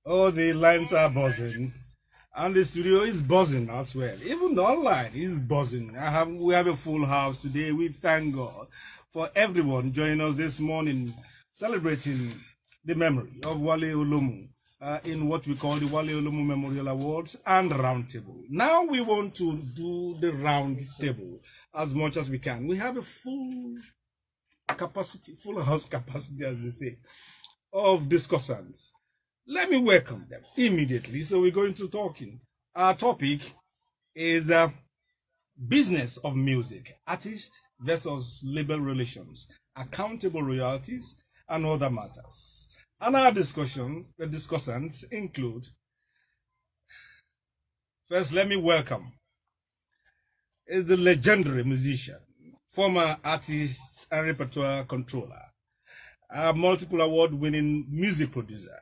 Oh, the lines are buzzing. And the studio is buzzing as well. Even online is buzzing. We have a full house today. We thank God for everyone joining us this morning, celebrating the memory of Wale Olomu in what we call the Wale Olomu Memorial Awards and Roundtable. Now we want to do the Roundtable as much as we can. We have a full capacity, full house capacity, as they say, of discussants. Let me welcome them immediately. So we're going to talking. Our topic is business of music, artist versus label relations, accountable royalties, and other matters. And our discussion, the discussants include, first let me welcome, is the legendary musician, former artist and repertoire controller, a multiple award-winning music producer,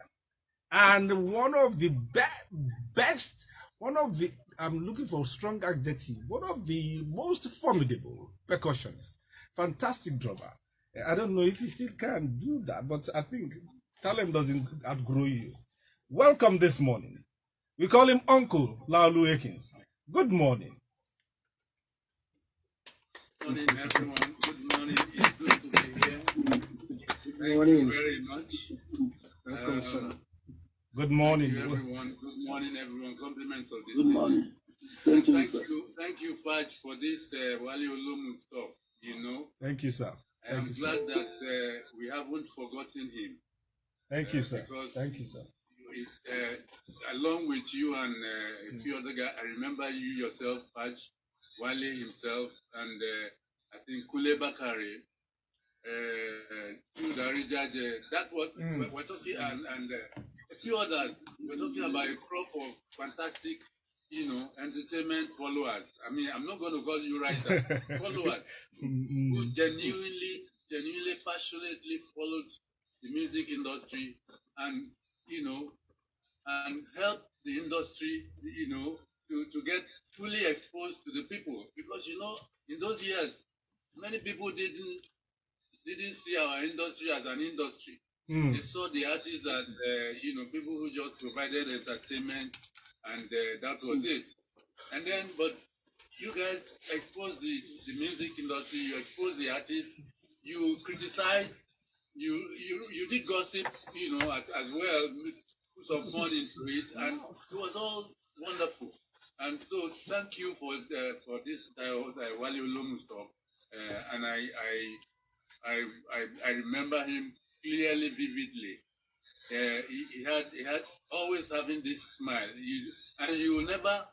and one of the best, one of the, I'm looking for a strong adjective, one of the most formidable percussionists, fantastic drummer. I don't know if he still can do that, but I think talent doesn't outgrow you. Welcome this morning. We call him Uncle Laolu Akins. Good morning. Good morning, everyone. Good morning. It's good to be here. Thank morning. you very much. Good morning. Thank you, everyone. Good morning, everyone. Compliments of this. Good morning. Thank you, Faj, for this Wale Olomu stuff. You know. Thank you, sir. I'm glad that we haven't forgotten him. Thank you, sir. Because Thank you, sir. Along with you and a few other guys, I remember you yourself, Faj, Wale himself, and I think Kule Bakare. That's what we're talking, and a few others. We're talking about a crop of fantastic, entertainment followers. I mean, I'm not going to call you writers, followers who genuinely, passionately followed the music industry and, and helped the industry, to get fully exposed to the people. Because, in those years, many people didn't see our industry as an industry. They saw the artists as, people who just provided entertainment, and that was it. And then, but you guys exposed the music industry, you exposed the artists, you criticized, you did gossip, as well, put some fun into it, and it was all wonderful. And so, thank you for this Wale Olomu stuff. And I remember him clearly, vividly. He had always having this smile, and you will never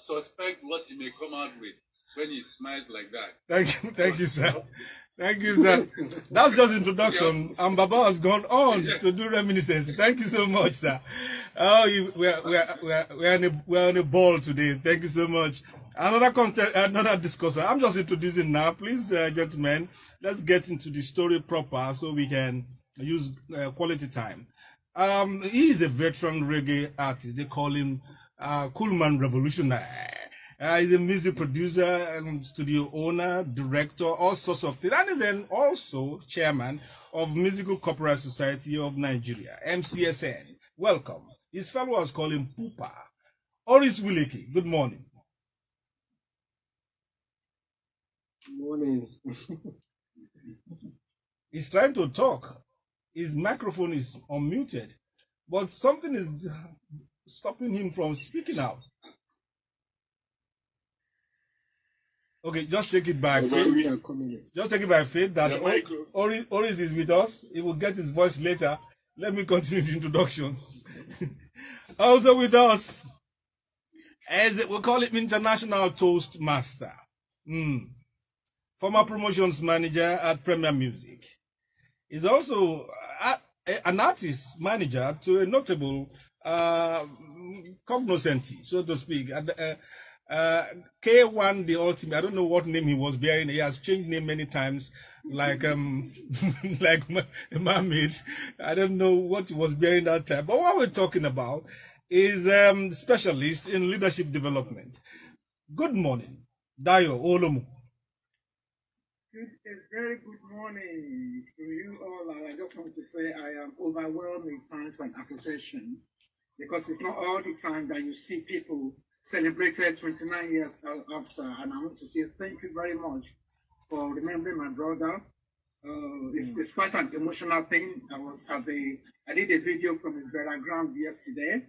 suspect what he may come out with when he smiles like that. Thank you, sir. Thank you, sir. That's just introduction, and Baba has gone on to do reminiscence. Thank you so much, sir. Oh, we're on a ball today. Thank you so much. Another discussion. I'm just introducing now. Please, gentlemen, let's get into the story proper so we can use quality time. He is a veteran reggae artist. They call him Coolman Revolutionary. He's a music producer and studio owner, director, all sorts of things. And then also chairman of Musical Corporate Society of Nigeria, MCSN. Welcome. His followers call him Pupa. Oris Wiliki, good morning. Good morning. He's trying to talk. His microphone is unmuted, but something is stopping him from speaking out. Okay, just take it by faith. Just take it by faith that Oris is with us. He will get his voice later. Let me continue the introduction. Also with us, as we call him International Toastmaster, former promotions manager at Premier Music. He's also an artist manager to a notable cognoscenti, so to speak. K1 the Ultimate, I don't know what name he was bearing. He has changed name many times, like like Mermaid. I don't know what he was bearing that time. But what we're talking about is specialist in leadership development. Good morning, Dayo, Olomu. A very good morning to you all. And I just want to say I am overwhelmed with thanks and appreciation because it's not all the time that you see people celebrated 29 years after. And I want to say thank you very much for remembering my brother. It's quite an emotional thing. I did a video from his burial ground yesterday,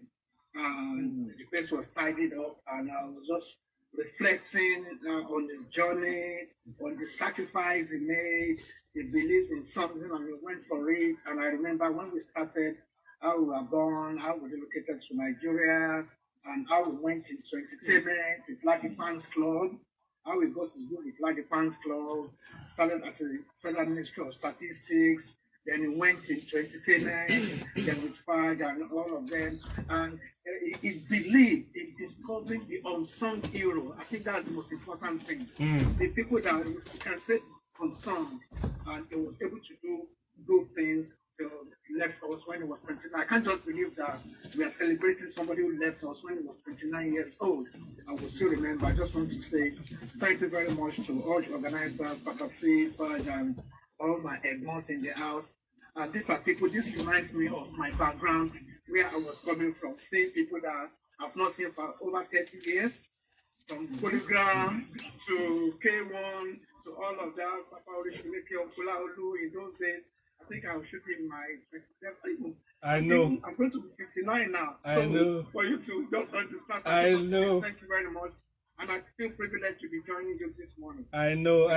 and the place was tidied up, and I was just reflecting on his journey, on the sacrifice he made. He believed in something, and he went for it. And I remember when we started, how we were born, how we relocated to Nigeria, and how we went into entertainment with Lucky Fans Club. How we got to do with Lucky Fans Club, started at the Federal Ministry of Statistics, then he went into entertainment, then with FAG and all of them. And he believed in discovering the unsung hero. I think that's the most important thing. The people that you can say unsung, and he was able to do good things. He left us when he was 29. I can't just believe that we are celebrating somebody who left us when he was 29 years old. I will still remember. I just want to say thank you very much to all the organizers, Pakasi, Faj, and all my egmont in the house. And these are people, this reminds me of my background, where I was coming from, seeing people that I've not seen for over 30 years, from Polygram to K1 to all of that, Papa Wiliki, Laolu in those days. I think I should be in my 27. I know. I'm going to be 59 now. I know. For you to just understand. I know. Thank you very much. And I feel privileged to be joining you this morning. I know.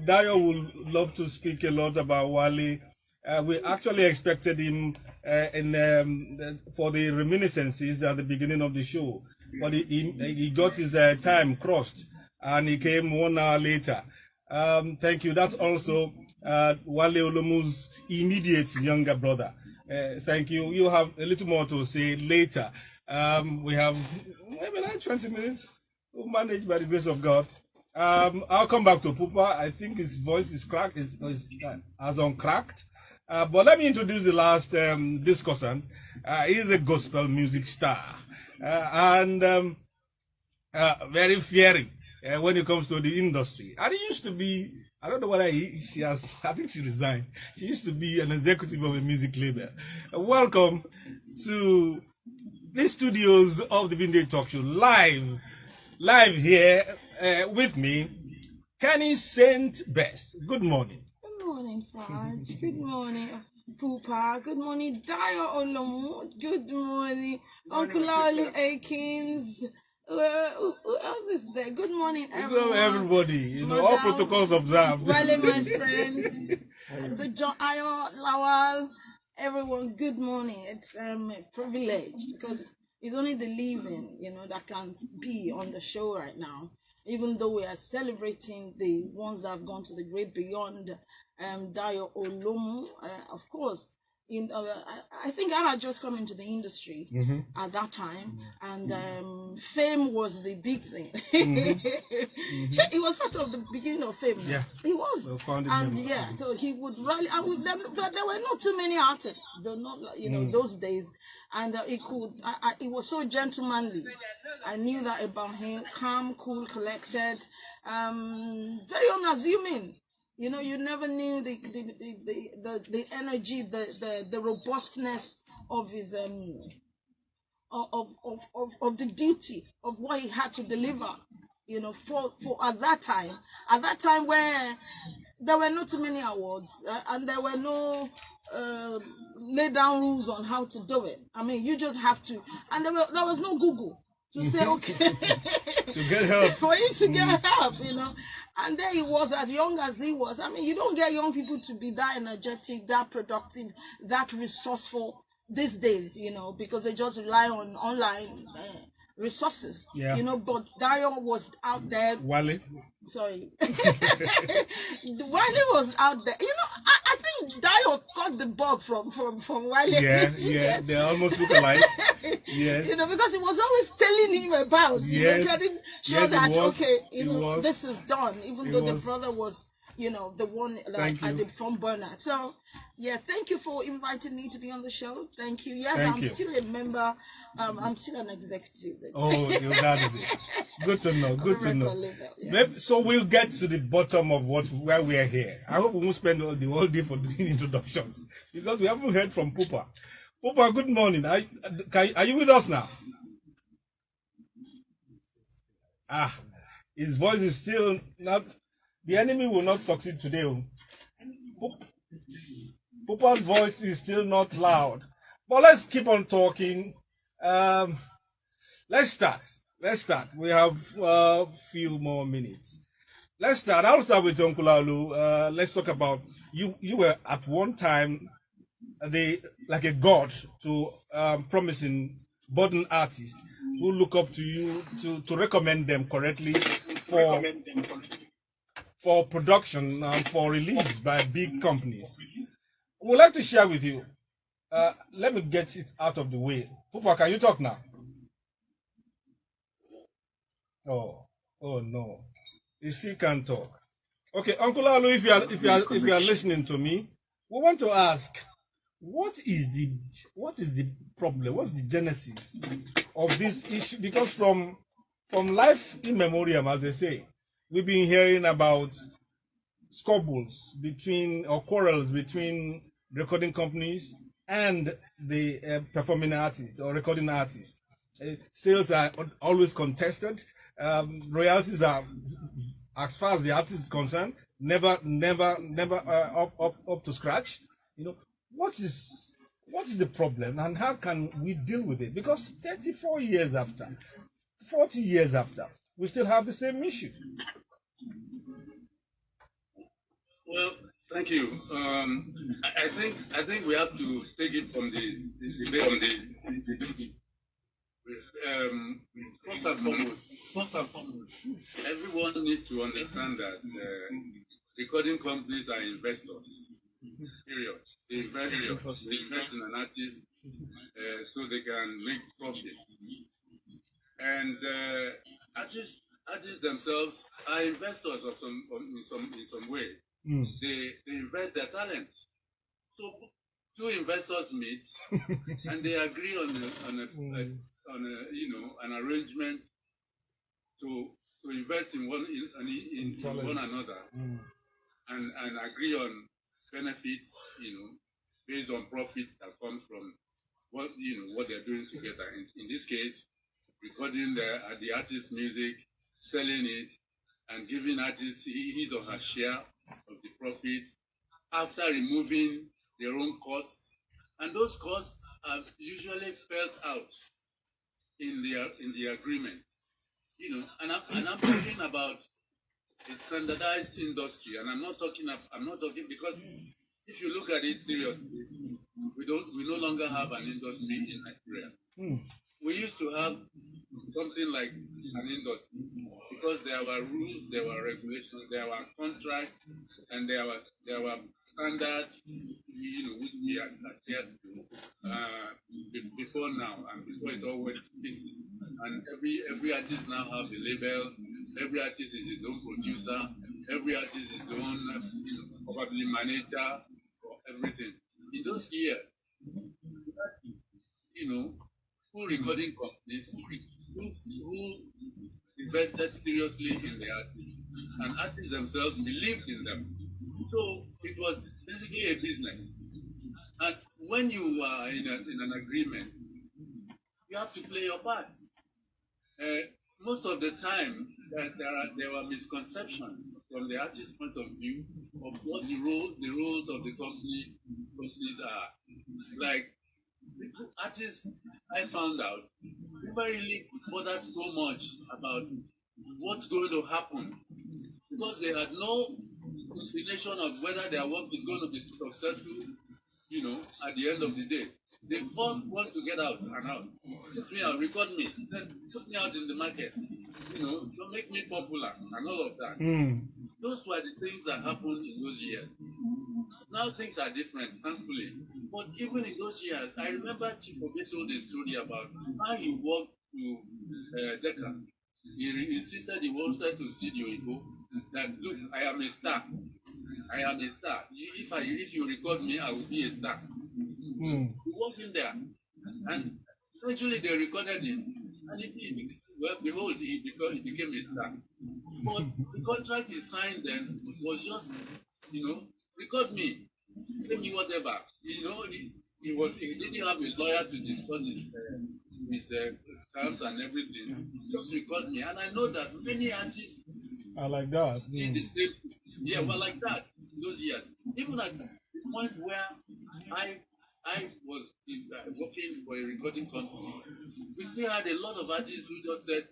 Dayo would love to speak a lot about Wale. We actually expected him for the reminiscences at the beginning of the show, but he got his time crossed, and he came 1 hour later. Thank you. That's also Wale Olomu's immediate younger brother. Thank you. You have a little more to say later. We have maybe like 20 minutes. We'll manage by the grace of God. I'll come back to Pupa. I think his voice is cracked, as uncracked. But let me introduce the last discussant. He is a gospel music star and very fiery when it comes to the industry. And he used to be, I don't know whether I think she resigned. She used to be an executive of a music label. Welcome to the studios of the Vintage Talk Show, live here with me, Kenny Saint Best. Good morning. Good morning, Faj. Good morning, Pupa. Good morning, Dayo, Olomu. Good morning, Uncle Laolu, Akins. Who else is there? Good morning, everyone. Everybody. All protocols observed. Wale, my friend. Ayo, Lawal. Everyone, good morning. It's a privilege because it's only the living, that can be on the show right now. Even though we are celebrating the ones that have gone to the great beyond, Dayo, Olomu, of course. I think I had just come into the industry at that time, and fame was the big thing. It was sort of the beginning of fame. Yeah, he was, and so he would rally. There were not too many artists, those days, and he was so gentlemanly. I knew that about him, calm, cool, collected, very unassuming. You never knew the energy, the robustness of his of the duty of what he had to deliver. For at that time where there were not too many awards and there were no laid down rules on how to do it. I mean, you just have to, and there was no Google to say okay to get help for him to get help, And there he was, as young as he was. I mean, you don't get young people to be that energetic, that productive, that resourceful these days, because they just rely on online resources. Yeah. But Dayo was out there. Wale. Sorry. Wale was out there. I think Dayo got the bug from Wale. Yeah. They almost look alike. Yes. Because he was always telling him about, getting sure that, was. okay, this is done, even though the brother was the one like at the front burner. So, yeah, thank you for inviting me to be on the show. Thank you. Yes, I'm still a member. I'm still an executive. Oh, that is it. Good to know. Good to know. Yeah. So we'll get to the bottom of why we are here. I hope we won't spend the whole day for doing introductions because we haven't heard from Pupa. Pupa, good morning. Are you with us now? His voice is still not. The enemy will not succeed today. Pupa's voice is still not loud. But let's keep on talking. Let's start. We have a few more minutes. Let's start. I'll start with Uncle Laolu. Let's talk about you. You were at one time like a god to promising budding artists who look up to you to recommend them correctly for production and for release by big companies. We'd like to share with you. Let me get it out of the way. Pupa, can you talk now? Oh no. If he can't talk. Okay, Uncle Laolu, if you are listening to me, we want to ask, what is the problem? What's the genesis of this issue? Because from life in memoriam, as they say, we've been hearing about squabbles or quarrels between recording companies and the performing artists or recording artists. Sales are always contested. Royalties are, as far as the artist is concerned, never up to scratch. What is the problem and how can we deal with it? Because 34 years after, 40 years after, we still have the same issue. Well, thank you. I think we have to take it from the first and foremost, everyone needs to understand that recording companies are investors. Period. They invest in an artist so they can make profit. And artists themselves are investors in some way. They invest their talent. So two investors meet and they agree on an arrangement to invest in one another and agree on benefits, based on profit that comes from what they're doing together. In this case, recording the artist's music, selling it, and giving artists his or her share of the profit after removing their own costs, and those costs are usually spelled out in the agreement. And I'm talking about a standardized industry, and I'm not talking because if you look at it seriously, we no longer have an industry in Nigeria. We used to have something like an industry because there were rules, there were regulations, there were contracts, and there were standards, which we adhered to before now and before it all went fixed. And every artist now has a label. Every artist is his own producer. Every artist is his own probably manager for everything. In those years, full recording companies who invested seriously in the artists, and artists themselves believed in them. So it was basically a business. And when you are in an agreement, you have to play your part. Most of the time, there were misconceptions from the artist's point of view of what the roles of the companies are. Like artists, I found out, never really bothered so much about what's going to happen because they had no consideration of whether their work is going to be successful, at the end of the day. They first want to get out and out. Put me out, record me, then put me out in the market. Don't make me popular and all of that. Those were the things that happened in those years. Now things are different, thankfully. But even in those years, I remember Chief Obe told a story about how he walked to Decca. He insisted he wanted to see the Oyibo that, look, I am a star. I am a star. If you record me, I will be a star. We walked in there, and eventually they recorded him, and behold, he became a star. But the contract he signed then was just, record me, pay me whatever. He didn't have a lawyer to discuss his terms and everything. Just record me, and I know that many artists I like that. did the same. Yeah, well, like that those years. Even at the point where I was working for a recording company, we still had a lot of artists who just said,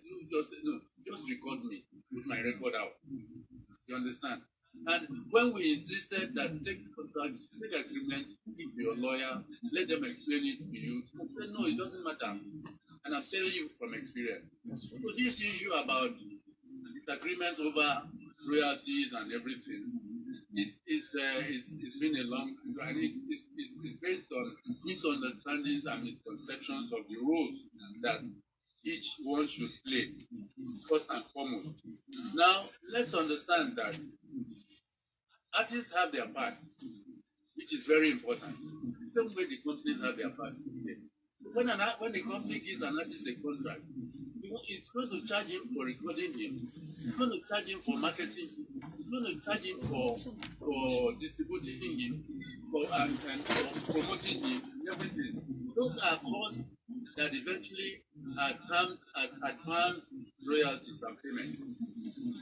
no, just record me, put my record out. You understand? And when we insisted that take contract, take agreement, speak to your lawyer, let them explain it to you, I said, no, it doesn't matter. And I'm telling you from experience. So this issue about disagreement over royalties and everything, it's been a long, and it's based on misunderstandings and misconceptions of the roles that each one should play, first and foremost. Now, let's understand that artists have their part, which is very important. The same way the companies have their part. When the company gives an artist a contract, it's going to charge him for recording him. It's going to charge him for marketing. It's going to charge him for distributing him, for promoting him, and everything. Those are costs that eventually are termed as advance royalties and payments.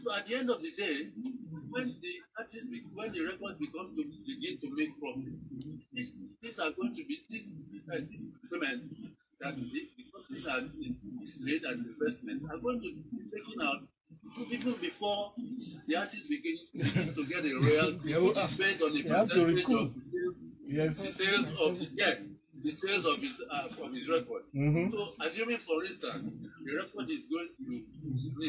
So at the end of the day, when the records begin to make profit, these are going to be payments that the company has made as investment are going to be taken out even before the artist begins to get a royalty, which is based on the percentage of the sales of his record. So assuming, for instance, the record is going to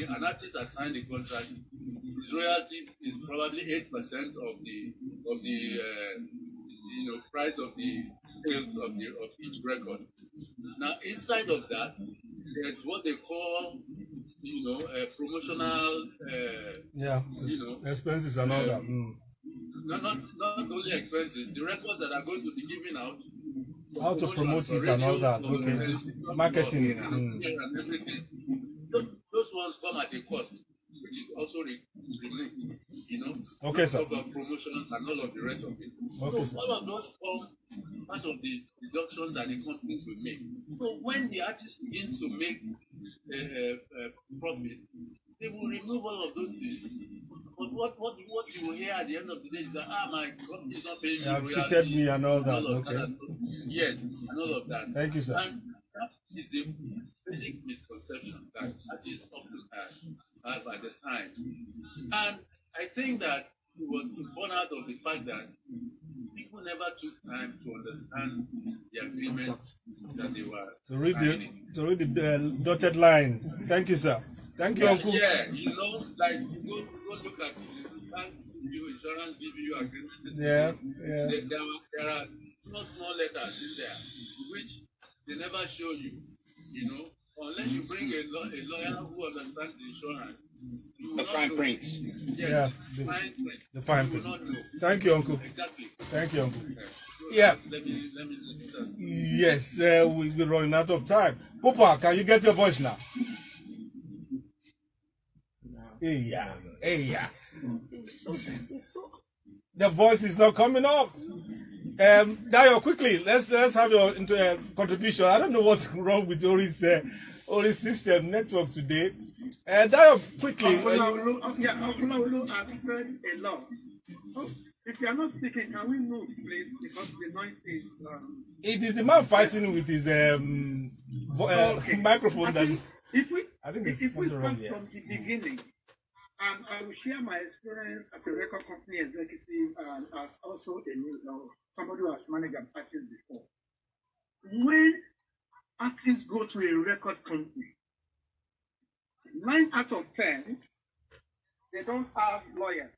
an artist has signed a contract, his royalty is probably 8% of the price of the sales of each record. Now inside of that, there's what they call promotional expenses and all that. Not only expenses, the records that are going to be given out, how to promote it and all that. Okay, marketing and everything. Those ones come at a cost, which is also removed. Okay, sir. Promotions and all of the rest of it. Okay, so all of those form part of the deductions that the companies will make. So when the artist begins to make profit, they will remove all of those things. But what you will hear at the end of the day is that my company is not paying me royalties. Cheated me and all that. Okay. Yes, and all of that. Thank you, sir. And that is the basic misconception that artists often have at the time. And I think that it was born out of the fact that people never took time to understand the agreement that they were signing. To read the dotted line. Thank you, sir. Thank you, Uncle. Yeah, like you go look at insurance give you agreement. Yeah. There are small letters in there which they never show you. Unless you bring a lawyer who understands the insurance. The fine print. Yes, the fine print. The fine print. Thank you, Uncle. Exactly. Thank you, Uncle. So yeah. Let me Yes, we're running out of time. Papa, can you get your voice now? Yeah. The voice is not coming up. Dayo, quickly, let's have your contribution. I don't know what's wrong with Ori's system network today. Dayo, quickly. Olomu has said a lot. If you are not speaking, can we move, please? Because the noise is. It is the man fighting with his microphone. If we start from the beginning, I will share my experience as a record company executive and as also somebody who has managed an artist before. When artists go to a record company, 9 out of 10, they don't have lawyers.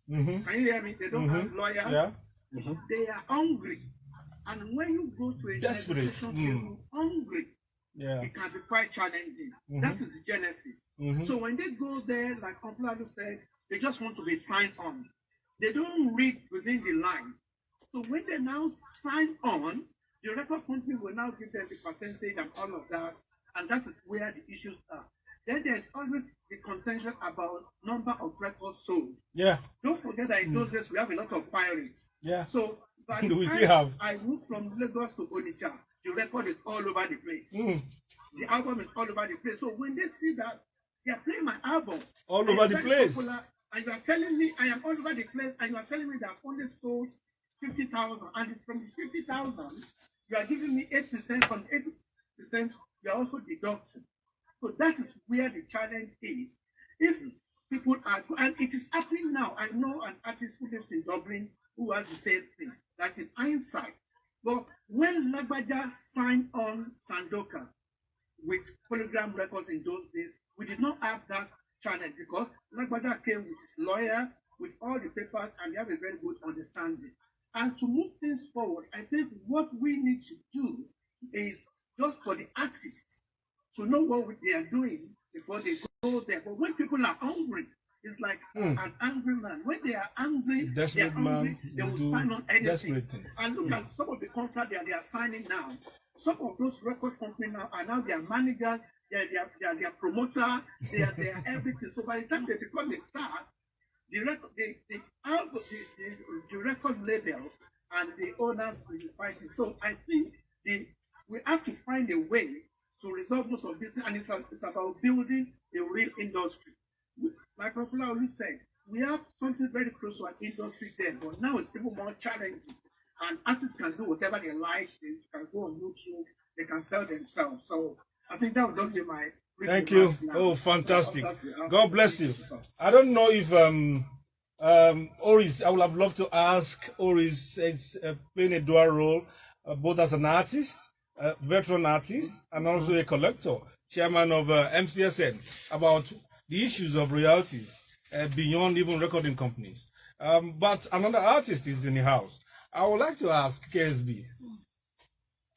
Can you hear me? They don't have lawyers. Yeah. They are hungry. And when you go to a negotiation, hungry. Yeah. It can be quite challenging. That is the genesis. So when they go there, like Omplado said, they just want to be signed on. they don't read within the line. So when they now sign on, the record company will now give them the percentage and all of that, and that is where the issues are. Then there's always the contention about number of records sold. Yeah. Don't forget that in those days we have a lot of pirates. Yeah. So by the We time I moved from Lagos to Onitsha, the record is all over the place. The album is all over the place. So when they see that they are playing my album all over the place, popular, and you are telling me I am all over the place, and you are telling me that I've only sold 50,000, and from the 50,000, you are giving me 8%. From 8%, you are also deducting. So that is where the challenge is. If people are, and it is happening now. I know an artist who lives in Dublin who has the same thing. That is hindsight. But when Lagbaja signed on Sandoka with Polygram Records in those days, we did not have that challenge because Lagbaja came with his lawyer, with all the papers, and they have a very good understanding. And to move things forward, I think what we need to do is just for the artists to know what they are doing before they go there. But when people are hungry, it's like an angry man. When they are angry, they will sign on anything. And look at some of the contracts that they are signing now. Some of those record companies now are now their managers, they are their promoter, they are everything. So by the time they become a star, the record label and the owners will be fighting. So I think we have to find a way to resolve most of this, and it's about building a real industry. Like Laolu said, we have something very close to an industry there, but now it's even more challenging. And artists can do whatever they like. They can go on YouTube. They can sell themselves. So I think that would just be my. Thank you. Oh, fantastic. God bless you. I don't know if Oris, I would have loved to ask Oris, playing a dual role, both as an artist, veteran artist, and also a collector, chairman of MCSN, about the issues of royalties beyond even recording companies. But another artist is in the house. I would like to ask KSB,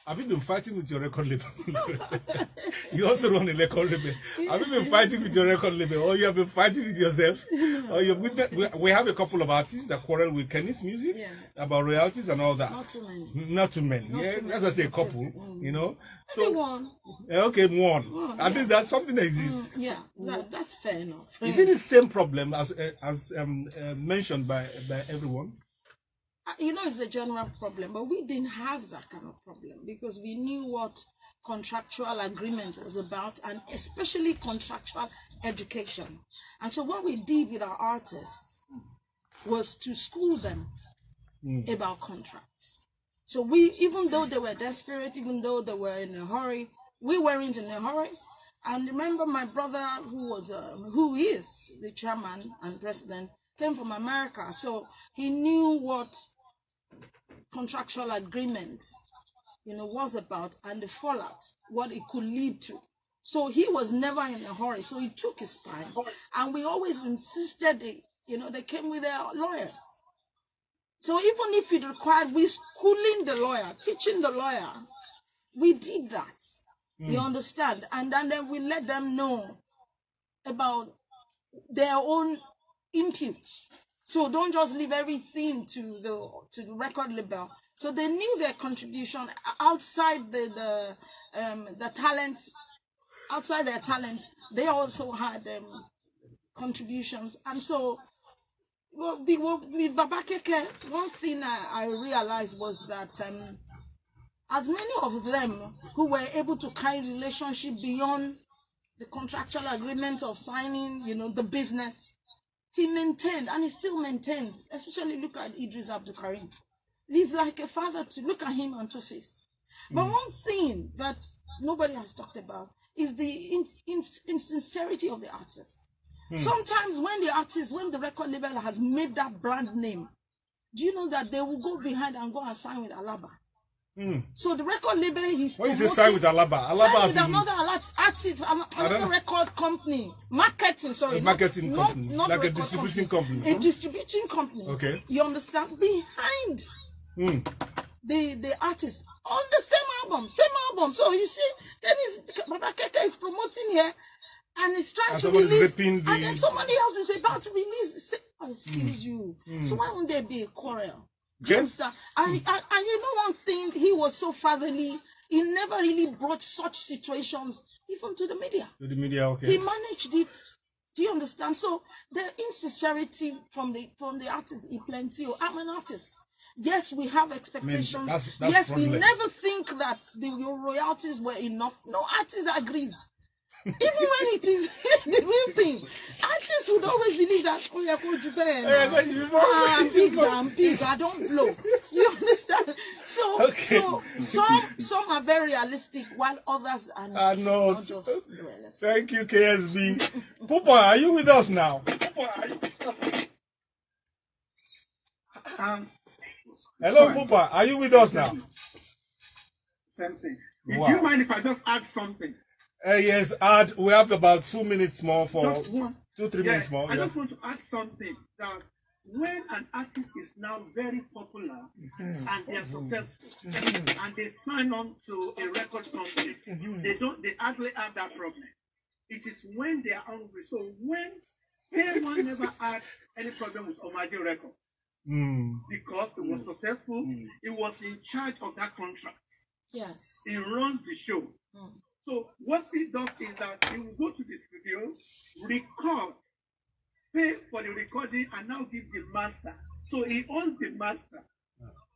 have you been fighting with your record label? You also run a record label. Have you been fighting with your record label, or you have been fighting with yourself? Or we have a couple of artists that quarrel with Kenny's music about royalties and all that. Not too many. Not too many. As I say, a couple. You know. So one. Okay, one. I think that's something that exists. That's fair enough. Is it the same problem as mentioned by everyone? You know, it's a general problem, but we didn't have that kind of problem because we knew what contractual agreement was about, and especially contractual education. And so what we did with our artists was to school them about contracts. So we, even though they were desperate, even though they were in a hurry, we weren't in a hurry. And remember, my brother, who is the chairman and president, came from America, so he knew what contractual agreement, was about, and the fallout, what it could lead to. So he was never in a hurry. So he took his time, and we always insisted. They came with their lawyer. So even if it required we schooling the lawyer, teaching the lawyer, we did that. You understand? And then we let them know about their own inputs. So don't just leave everything to the record label. So they knew their contribution outside the talents. Outside their talents, they also had contributions. And so, with Babakeke, one thing I realized was that as many of them who were able to carry relationship beyond the contractual agreement of signing, the business, he maintained, and he still maintains. Especially look at Idris Abdulkarim. He's like a father to look at him and Two-Face. But one thing that nobody has talked about is the insincerity of the artist. Sometimes when the record label has made that brand name, do you know that they will go behind and go and sign with Alaba? So the record label is. What is the sign with Alaba? Alaba with another artist, another record company, marketing company, not like a distributing company. A distributing company. Okay. You understand? Behind the artist on the same album. So you see, Babakeke is promoting here, and he's trying to release, and then somebody else is about to release Excuse you. So why won't there be a quarrel? Yes. And you know one thing, he was so fatherly. He never really brought such situations even to the media. To the media, okay. He managed it. Do you understand? So the insincerity from the artist is plenty. I'm an artist. Yes, we have expectations. That's yes, problem. we never think that the royalties were enough. No artist agrees. Even when it is the real thing, artists would always believe that I'm big, I don't blow. You understand? So, okay. so some are very realistic, while others are not just realistic. Thank you, KSB. Pupa, are you with us now? Hello, Pupa, are you with us now? Something. Wow. Do you mind if I just add something? Yes, we have about 2 minutes more for just one. 2-3 minutes more. I just want to add something that when an artist is now very popular and they are successful and they sign on to a record company, they hardly have that problem. It is when they are hungry. So when anyone never had any problem with Omaji Record because it was successful, it was in charge of that contract. Yeah. He runs the show. So what he does is that he will go to the studio, record, pay for the recording, and now give the master. So he owns the master.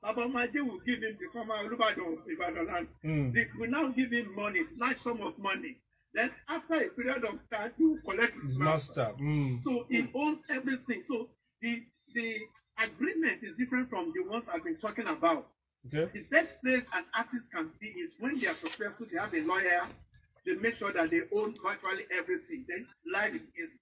Baba Maje will give him the former Olubado Ibadan. They will now give him money, large sum of money. Then after a period of time, he will collect his master. So he owns everything. So the agreement is different from the ones I've been talking about. Okay. The best place an artist can be is when they are successful, they have a lawyer, they make sure that they own virtually everything. Then life is easy.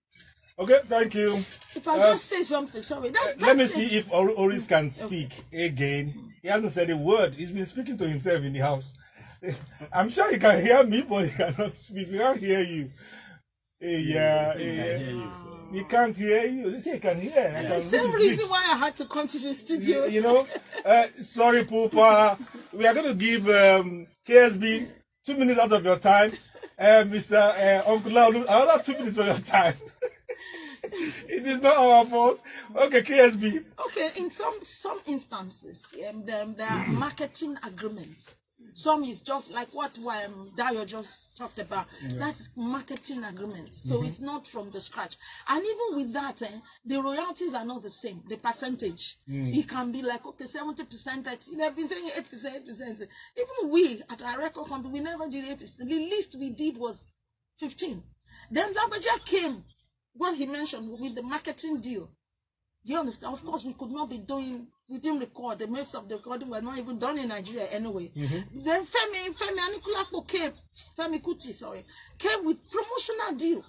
Okay, thank you. If I just say something, sorry. Let me see if Oris can speak again. He hasn't said a word. He's been speaking to himself in the house. I'm sure he can hear me, but he cannot speak. We can't hear you. We can't hear you. He can hear. That's the reason why I had to come to the studio. You know, sorry, Pupa. We are going to give KSB 2 minutes out of your time. Mr. Uncle Laolu, another 2 minutes of your time. It is not our fault. Okay, KSB. Okay, in some instances, there are marketing agreements. Some is just like what Dayo just talked about. That's marketing agreements. So it's not from the scratch. And even with that, the royalties are not the same. The percentage. It can be like, okay, 70%. They've been saying 8%. Even we, at our record company, we never did 8%. The least we did was 15%. Then Zabaja came, what he mentioned, with the marketing deal. You understand? Of course, we could not be doing, we didn't record. The most of the recording were not even done in Nigeria anyway. Then Femi Anikulapo came with promotional deal.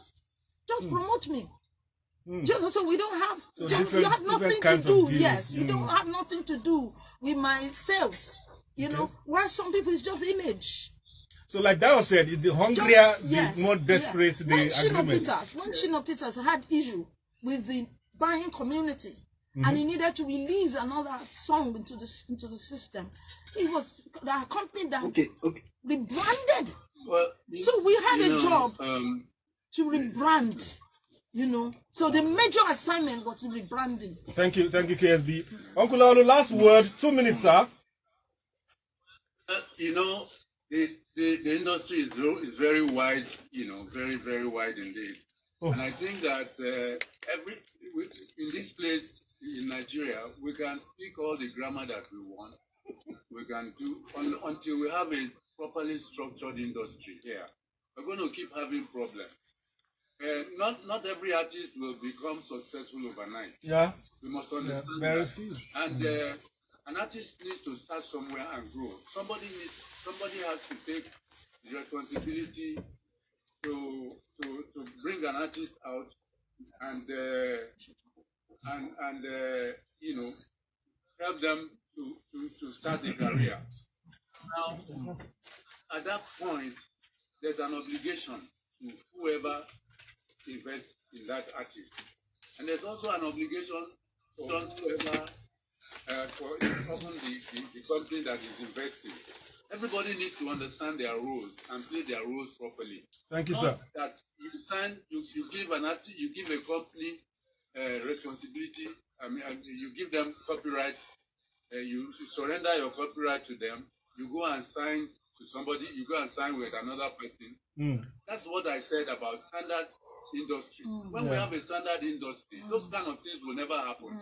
Just promote me. Just so we don't have, you have nothing to do. Yes, you don't have nothing to do with my sales. You know, why some people is just image. So like Dayo said, the hungrier, the more desperate the agreement. When Shino Peters had issue with the buying community, and he needed to release another song into the system, it was the company that rebranded. Well, so we had a job to rebrand. You know, so the major assignment was rebranding. Thank you, KSB. Uncle Laolu, last word, 2 minutes, sir. You know, the industry is very wide, you know, very, very wide indeed. And I think that in this place in Nigeria, we can speak all the grammar that we want. We can do until we have a properly structured industry here. We're going to keep having problems. Not every artist will become successful overnight. Yeah. We must understand that. And an artist needs to start somewhere and grow. Somebody has to take the responsibility to bring an artist out and you know, help them to start a career. Now, at that point, there's an obligation to whoever invests in that artist, and there's also an obligation for whoever for often the company that is investing. Everybody needs to understand their roles and play their roles properly. Thank you, sir. That you give an artist, you give a company responsibility. I mean, you give them copyright. You surrender your copyright to them. You go and sign to somebody. You go and sign with another person. That's what I said about standard industry. When we have a standard industry, those kind of things will never happen.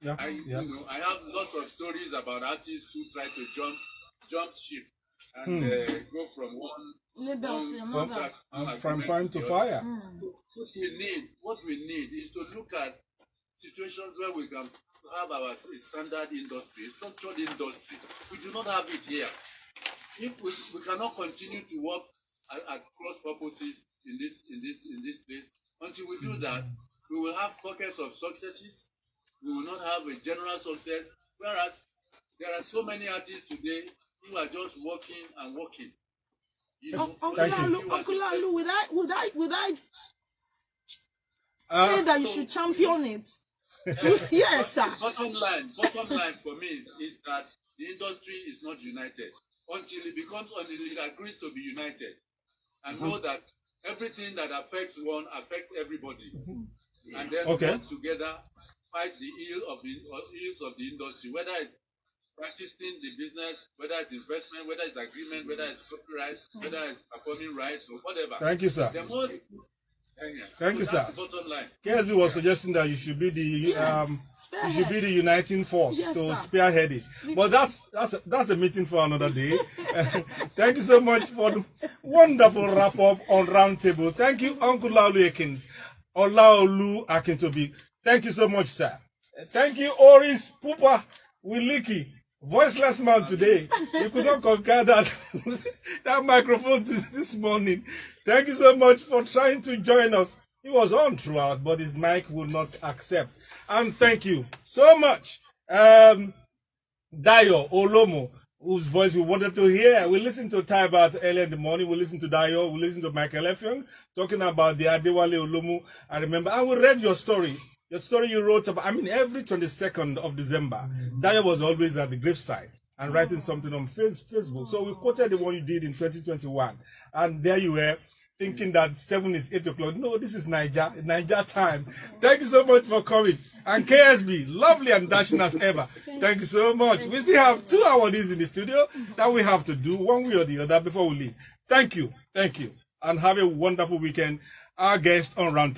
I have lots of stories about artists who try to jump ship and go from from fire to fire. What we need is to look at situations where we can have our standard industry, structured industry. We do not have it here. If we cannot continue to work at cross purposes in this place, until we do that, we will have pockets of successes. We will not have a general success. Whereas there are so many artists today who are just working and working. You know, Uncle Laolu, would I say that you should champion it? Yes, sir. Bottom line for me is that the industry is not united until it agrees to be united and know that everything that affects one affects everybody, and then work together, fight the ills of the industry, whether it's practicing the business, whether it's investment, whether it's agreement, whether it's copyright, whether it's performing rights or whatever. Thank you, sir. Thank you, sir. KSB was suggesting that you should be the uniting force to spearhead it. But that's a meeting for another day. Thank you so much for the wonderful wrap up on Roundtable. Thank you, Uncle Laolu Akins, Laolu Akintunde. Thank you so much, sir. Thank you, Oris Pupa Wiliki, voiceless man today. You could not conquer that microphone this morning. Thank you so much for trying to join us. He was on throughout, but his mic would not accept. And thank you so much, Dayo, Olomu, whose voice we wanted to hear. We listened to Taibat earlier in the morning. We listened to Dayo. We listened to Michael Effiong talking about the Adewale Olomu. I remember. And we read your story. The story you wrote about, every 22nd of December, Dayo was always at the gravesite and writing something on Facebook. So we quoted the one you did in 2021. And there you were, thinking that 7 is 8 o'clock. No, this is Niger time. Thank you so much for coming. And KSB, lovely and dashing as ever. Thank you so much. We still have 2 hours in the studio that we have to do one way or the other before we leave. Thank you. And have a wonderful weekend. Our guest on Roundtable.